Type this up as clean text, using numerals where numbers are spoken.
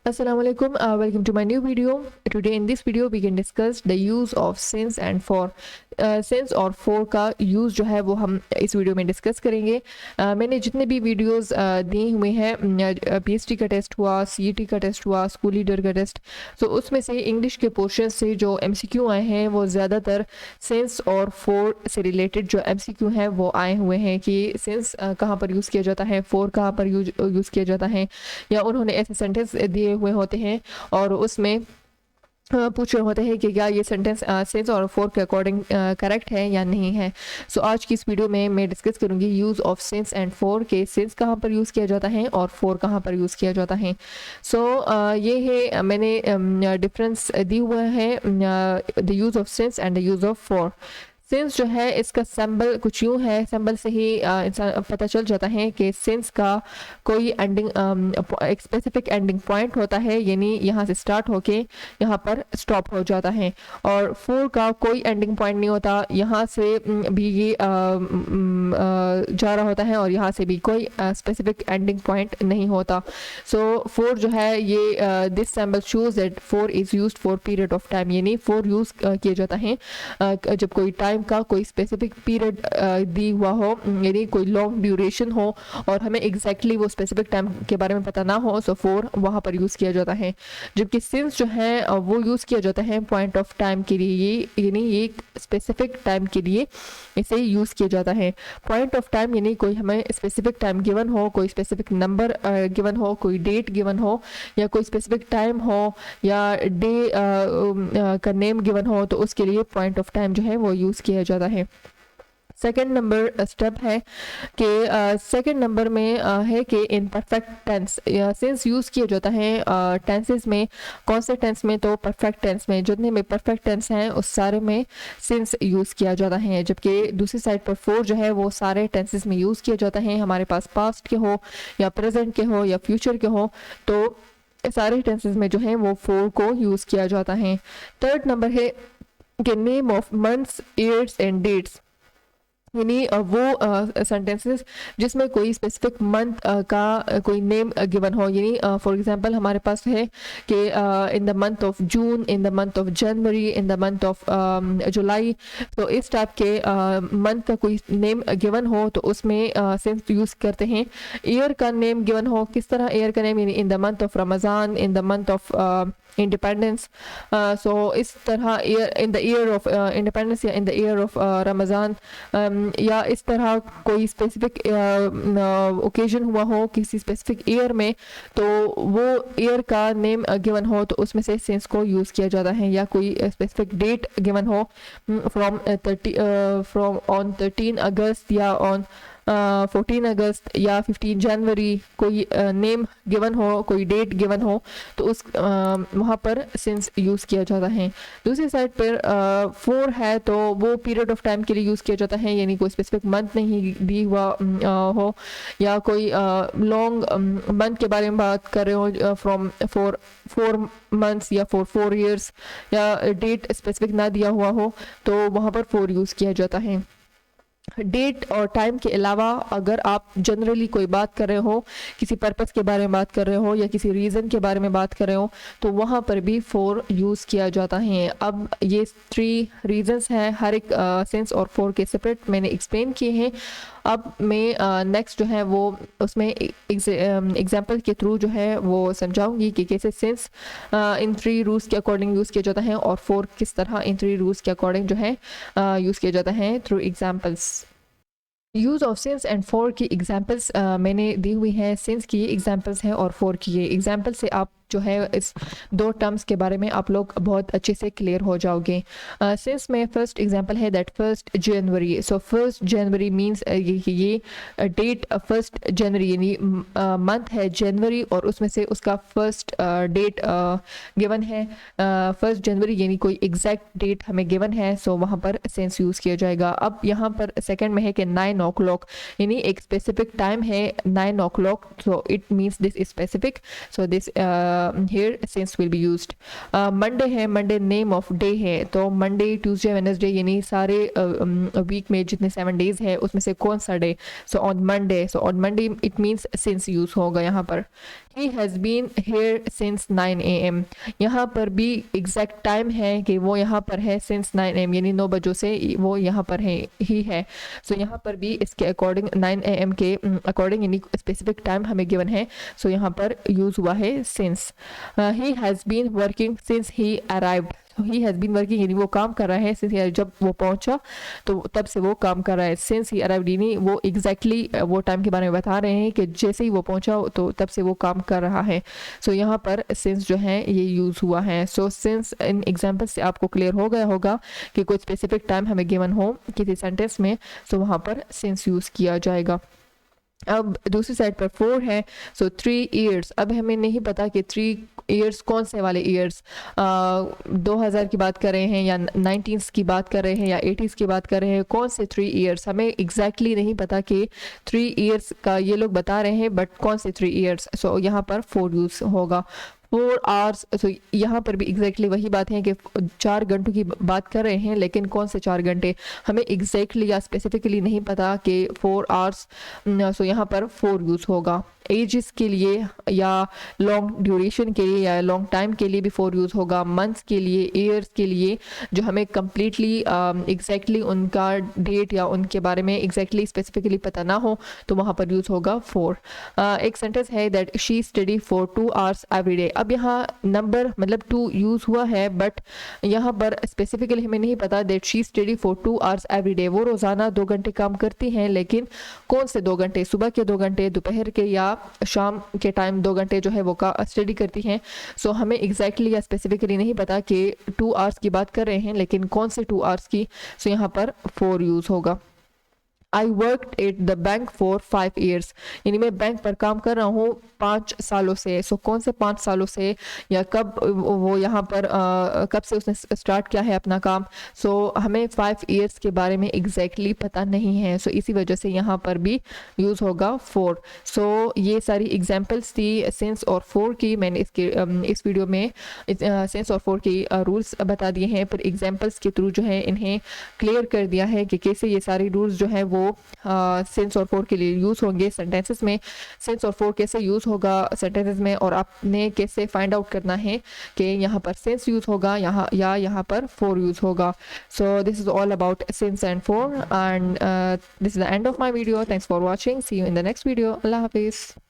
Assalamu alaikum. Welcome to my new video. Today in this video we can discuss the use of since and for. since और for का use जो है वो हम इस video में डिस्कस करेंगे। मैंने जितने भी वीडियोस दिए हुए हैं, पीएचडी का टेस्ट हुआ, सीईटी का टेस्ट हुआ, स्कूल लीडर का टेस्ट, तो उसमें से इंग्लिश के पोर्शन से जो एमसीक्यू आए हैं वो ज़्यादातर since और for से रिलेटेड जो एमसीक्यू हैं वो आए हुए हैं कि since कहाँ पर यूज़ किया जाता है, for कहाँ पर यूज़ किया जाता है, या उन्होंने ऐसे सेंटेंस दिए हुए होते हैं और उसमें पूछ रहे होते हैं कि क्या ये सेंटेंस since और for के अकॉर्डिंग करेक्ट है या नहीं है। सो आज की इस वीडियो में मैं डिस्कस करूंगी use of since and for के since कहाँ पर यूज़ किया जाता है और for कहाँ पर यूज़ किया जाता है। सो ये है मैंने डिफरेंस दी हुआ है the use of since and the use of for। Since जो है इसका सिंबल कुछ यूँ है, सिंबल से ही इंसान पता चल जाता है कि सिंस का कोई एंडिंग एक स्पेसिफिक एंडिंग पॉइंट होता है, यानी यहाँ से स्टार्ट होके यहाँ पर स्टॉप हो जाता है। और फोर का कोई एंडिंग पॉइंट नहीं होता, यहाँ से भी ये जा रहा होता है और यहाँ से भी कोई स्पेसिफिक एंडिंग पॉइंट नहीं होता। सो फोर जो है ये this symbol shows that four is used for period of time, यानी फोर यूज़ किया जाता है जब कोई टाइम का कोई स्पेसिफिक पीरियड दी हुआ हो, यानी कोई लॉन्ग ड्यूरेशन हो और हमें एग्जैक्टली वो स्पेसिफिक टाइम के बारे में पता ना हो, सो फोर वहाँ पर यूज़ किया जाता है। जबकि सिंस जो है वो यूज़ किया जाता है पॉइंट ऑफ टाइम के लिए, यानी ये स्पेसिफिक टाइम के लिए इसे यूज़ किया जाता है। पॉइंट ऑफ टाइम यानी कोई हमें स्पेसिफिक टाइम गिवन हो, कोई स्पेसिफिक नंबर गिवन हो, कोई डेट गिवन हो, या कोई स्पेसिफिक टाइम हो या डे का नेम गिवन हो, तो उसके लिए पॉइंट ऑफ टाइम जो है वो यूज़ किया जाता है। सेकेंड नंबर स्टेप है कि सेकेंड नंबर में है कि in perfect tense since use किया जाता है टेंसेस में। कौन से टेंस में? तो परफेक्ट टेंस में। जितने में परफेक्ट टेंस हैं उस सारे में सिंस यूज़ किया जाता है। जबकि दूसरी साइड पर फोर जो है वो सारे टेंसेस में यूज़ किया जाता है, हमारे पास पास्ट के हो या प्रेजेंट के हो या फ्यूचर के हो, तो सारे टेंसेस में जो है वो फोर को यूज़ किया जाता है। थर्ड नंबर है कि name of months, years and dates, यानी वो सेंटेंसेस जिसमें कोई स्पेसिफिक मंथ का कोई नेम गिवन हो, यानी फॉर एग्जांपल हमारे पास है कि इन the month of June, in the month of January, in the month of July, तो इस टाइप के मंथ का कोई नेम गिवन हो तो उसमें सिंस यूज़ करते हैं। ईयर का नेम गिवन हो, किस तरह ईयर का नेम, यानी in the month of Ramzan, in the month of independence, so इस तरह year, in the year of independence या in the year of Ramzan, या इस तरह कोई स्पेसिफिक ओकेजन हुआ हो किसी स्पेसिफिक ईयर में, तो वो ईयर का नेम गिवन हो तो उसमें से सिंस को यूज़ किया जाता है। या कोई स्पेसिफिक डेट गिवन हो फ्रॉम ऑन 13 अगस्त या ऑन 14 अगस्त या 15 जनवरी, कोई नेम गिवन हो, कोई डेट गिवन हो, तो उस वहाँ पर सिंस यूज़ किया जाता है। दूसरी साइड पर फोर है तो वो पीरियड ऑफ टाइम के लिए यूज़ किया जाता है, यानी कोई स्पेसिफिक मंथ नहीं दी हुआ हो, या कोई लॉन्ग मंथ के बारे में बात कर रहे हो फ्रॉम फोर मंथ्स या फॉर 4 ईयर्स, या डेट स्पेसिफिक ना दिया हुआ हो, तो वहाँ पर फोर यूज़ किया जाता है। डेट और टाइम के अलावा अगर आप जनरली कोई बात कर रहे हो, किसी पर्पस के बारे में बात कर रहे हो या किसी रीज़न के बारे में बात कर रहे हो, तो वहाँ पर भी फोर यूज़ किया जाता है। अब ये 3 रीजंस हैं, हर एक सिंस और फोर के सेपरेट मैंने एक्सप्लेन किए हैं। अब मैं नेक्स्ट जो है वो उसमें एग्जाम्पल के थ्रू जो है वो समझाऊंगी कि कैसे सिंस इन 3 रूल्स के अकॉर्डिंग यूज़ किया जाता है और फोर किस तरह इन 3 रूल्स के अकॉर्डिंग जो है यूज़ किया जाता है through examples. Use of since and four की एग्जाम्पल्स मैंने दी हुई हैं। सिंस की एग्जाम्पल्स हैं और फोर की एग्जाम्पल से आप जो है इस 2 टर्म्स के बारे में आप लोग बहुत अच्छे से क्लियर हो जाओगे। सिंस में फर्स्ट एग्जांपल है that 1 January. So 1 January means ये डेट 1 जनवरी यानी मंथ है जनवरी और उसमें से उसका फर्स्ट डेट गिवन है 1 जनवरी, यानी कोई एग्जैक्ट डेट हमें गिवन है, सो वहाँ पर सिंस यूज़ किया जाएगा। अब यहाँ पर सेकेंड में है कि 9 o'clock, यानी एक स्पेसिफिक टाइम है 9 o'clock, so it means this is specific, so this here since will be used। Monday है, मंडे नेम ऑफ डे है, तो मंडे ट्यूसडे वेडनेसडे यानी सारे वीक में जितने 7 डेज है उसमें से कौन सा day, so on Monday, so on Monday it means since use होगा यहाँ पर। He has been here since 9 AM। यहाँ पर भी एग्जैक्ट टाइम है कि वो यहाँ पर है since 9 AM, यानी 9 बजों से वो यहाँ पर है, ही है। सो यहाँ पर भी इसके अकॉर्डिंग 9 AM के अकॉर्डिंग यानी स्पेसिफिक टाइम हमें गिवन है। सो यहाँ पर यूज़ हुआ है since। He has been working since he arrived। He has been working यानी वो काम कर रहा है सिंस, जब वो पहुंचा तो तब से वो काम कर रहा है। सिंस ही अराइव्ड यानी वो एग्जैक्टली वो टाइम के बारे में बता रहे हैं कि जैसे ही वो पहुंचा तो तब से वो काम कर रहा है। सो यहाँ पर सिंस जो है ये यूज़ हुआ है। सो सिंस इन एग्जाम्पल से आपको क्लियर हो गया होगा कि कोई स्पेसिफिक टाइम हमें गिवन हो किसी सेंटेंस में, सो वहाँ पर सिंस यूज़ किया जाएगा। अब दूसरी साइड पर 4 है। सो 3 ईयर्स। अब हमें नहीं पता कि 3 ईयर्स कौन से वाले ईयर्स, 2000 की बात कर रहे हैं या 19s की बात कर रहे हैं या 80s की बात कर रहे हैं, कौन से 3 ईयर्स हमें एग्जैक्टली नहीं पता कि 3 ईयर्स का ये लोग बता रहे हैं, बट कौन से 3 ईयर्स। सो यहाँ पर 4 यूज़ होगा। 4 आवर्स। तो यहाँ पर भी एग्जैक्टली वही बात है कि 4 घंटों की बात कर रहे हैं, लेकिन कौन से 4 घंटे हमें एग्जैक्टली या स्पेसिफिकली नहीं पता कि 4 आवर्स। सो यहाँ पर 4 यूज़ होगा। एजेस के लिए या लॉन्ग ड्यूरेशन के लिए या लॉन्ग टाइम के लिए भी 4 यूज़ होगा। मंथ्स के लिए, ईयर्स के लिए जो हमें कम्प्लीटली एग्जैक्टली उनका डेट या उनके बारे में एग्जैक्टली स्पेसिफिकली पता ना हो तो वहाँ पर यूज़ होगा 4। एक सेंटेंस है that she study for 2 hours every day. अब यहाँ नंबर मतलब 2 यूज़ हुआ है, बट यहाँ पर स्पेसिफिकली हमें नहीं पता that she study for 2 hours every day. वो रोज़ाना 2 घंटे काम करती हैं, लेकिन कौन से 2 घंटे, सुबह के 2 घंटे, दोपहर के या शाम के टाइम 2 घंटे जो है वो का स्टडी करती हैं। सो हमें एग्जैक्टली या स्पेसिफिकली नहीं पता कि 2 आवर्स की बात कर रहे हैं, लेकिन कौन से 2 आवर्स की। सो यहाँ पर 4 यूज़ होगा। I worked at the bank for 5 years। यानी मैं बैंक पर काम कर रहा हूँ 5 सालों से। सो कौन से 5 सालों से या कब वो यहाँ पर कब से उसने स्टार्ट किया है अपना काम। सो हमें 5 इयर्स के बारे में एग्जैक्टली पता नहीं है। सो इसी वजह से यहाँ पर भी यूज़ होगा 4। सो ये सारी एग्जाम्पल्स थी सिंस और 4 की। मैंने इस वीडियो में सिंस और 4 की रूल्स बता दिए हैं, पर एग्जाम्पल्स के थ्रू जो है इन्हें क्लियर कर दिया है कि कैसे ये सारे रूल्स जो है वो सिंस और 4 के लिए यूज़ होंगे सेंटेंसेस में। सिंस और 4 कैसे यूज़ होगा सेंटेंसेस में, और आपने कैसे फाइंड आउट करना है कि यहाँ पर सिंस यूज़ होगा यहाँ पर 4 यूज़ होगा। So this is all about sins and 4 and this is the end of my video. Thanks for watching. See you in the next video. अल्लाह हाफिज़।